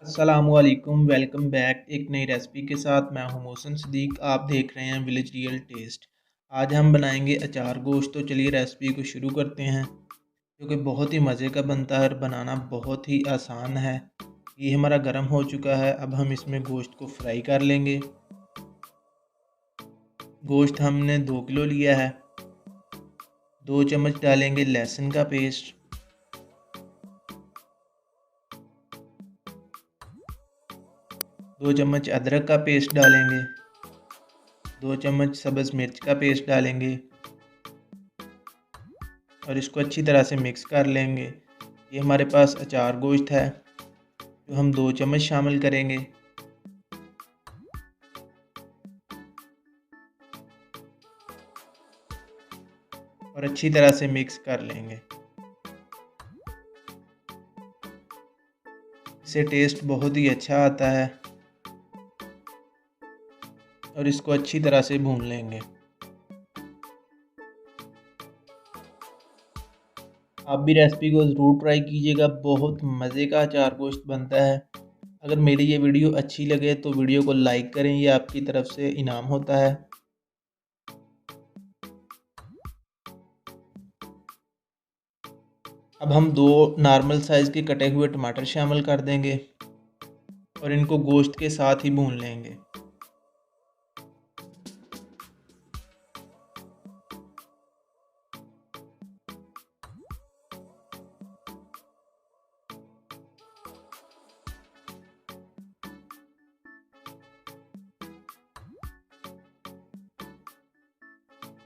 अस्सलामुअलैकुम welcome back एक नई रेसिपी के साथ। मैं हूं मोहसिन सदीक। आप देख रहे हैं विलेज रियल टेस्ट। आज हम बनाएंगे अचार गोश्त। तो चलिए रेसिपी को शुरू करते हैं, जो कि बहुत ही मज़े का बनता है और बनाना बहुत ही आसान है। ये हमारा गर्म हो चुका है। अब हम इसमें गोश्त को फ्राई कर लेंगे। गोश्त हमने 2 किलो लिया है। 2 चम्मच डालेंगे लहसुन का पेस्ट, 2 चम्मच अदरक का पेस्ट डालेंगे, 2 चम्मच सब्ज़ मिर्च का पेस्ट डालेंगे और इसको अच्छी तरह से मिक्स कर लेंगे। ये हमारे पास अचार गोश्त है जो हम 2 चम्मच शामिल करेंगे और अच्छी तरह से मिक्स कर लेंगे। इससे टेस्ट बहुत ही अच्छा आता है और इसको अच्छी तरह से भून लेंगे। आप भी रेसिपी को ज़रूर ट्राई कीजिएगा, बहुत मज़े का अचार गोश्त बनता है। अगर मेरी ये वीडियो अच्छी लगे तो वीडियो को लाइक करें, ये आपकी तरफ से इनाम होता है। अब हम 2 नॉर्मल साइज़ के कटे हुए टमाटर शामिल कर देंगे और इनको गोश्त के साथ ही भून लेंगे।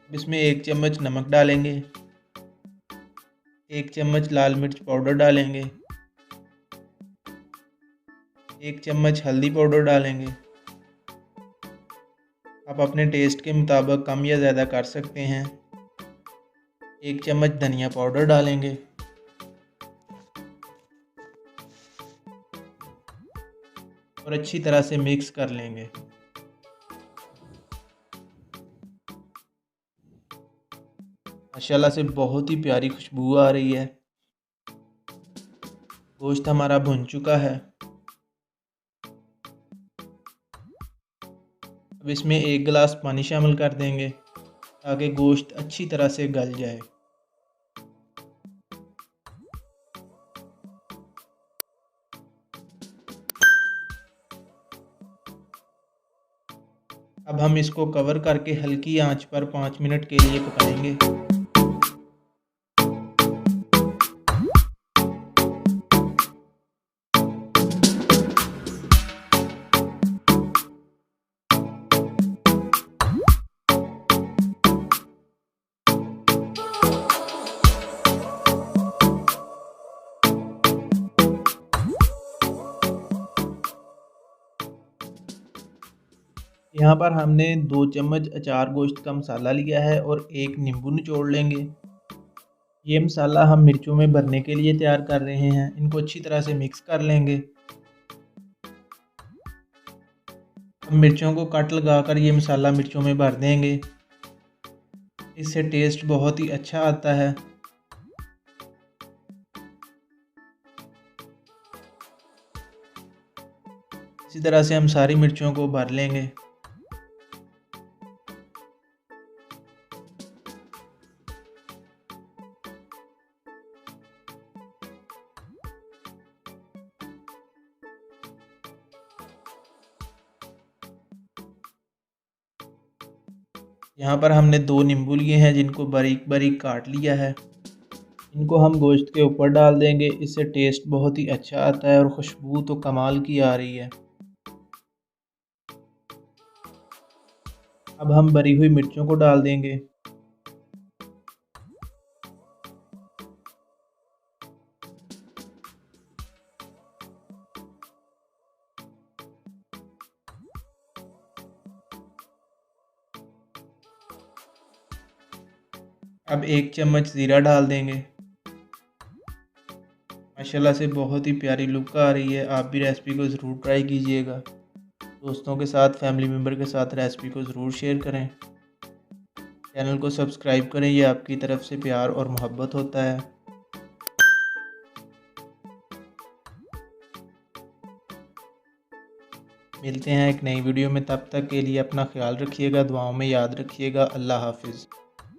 इसमें 1 चम्मच नमक डालेंगे, 1 चम्मच लाल मिर्च पाउडर डालेंगे, 1 चम्मच हल्दी पाउडर डालेंगे। आप अपने टेस्ट के मुताबिक कम या ज़्यादा कर सकते हैं। 1 चम्मच धनिया पाउडर डालेंगे और अच्छी तरह से मिक्स कर लेंगे। माशाल्लाह से बहुत ही प्यारी खुशबू आ रही है। गोश्त हमारा भुन चुका है। अब इसमें 1 गिलास पानी शामिल कर देंगे ताकि गोश्त अच्छी तरह से गल जाए। अब हम इसको कवर करके हल्की आंच पर 5 मिनट के लिए पकाएंगे। यहाँ पर हमने 2 चम्मच अचार गोश्त का मसाला लिया है और 1 नींबू निचोड़ लेंगे। ये मसाला हम मिर्चों में भरने के लिए तैयार कर रहे हैं। इनको अच्छी तरह से मिक्स कर लेंगे। हम मिर्चों को कट लगाकर ये मसाला मिर्चों में भर देंगे। इससे टेस्ट बहुत ही अच्छा आता है। इसी तरह से हम सारी मिर्चों को भर लेंगे। यहाँ पर हमने 2 नींबू लिए हैं जिनको बारीक बारीक काट लिया है। इनको हम गोश्त के ऊपर डाल देंगे। इससे टेस्ट बहुत ही अच्छा आता है और खुशबू तो कमाल की आ रही है। अब हम भरी हुई मिर्चों को डाल देंगे। अब 1 चम्मच ज़ीरा डाल देंगे। माशाल्लाह से बहुत ही प्यारी लुक आ रही है। आप भी रेसिपी को ज़रूर ट्राई कीजिएगा। दोस्तों के साथ, फैमिली मेम्बर के साथ रेसिपी को ज़रूर शेयर करें। चैनल को सब्सक्राइब करें, ये आपकी तरफ से प्यार और मोहब्बत होता है। मिलते हैं एक नई वीडियो में, तब तक के लिए अपना ख्याल रखिएगा, दुआओं में याद रखिएगा। अल्लाह हाफिज़।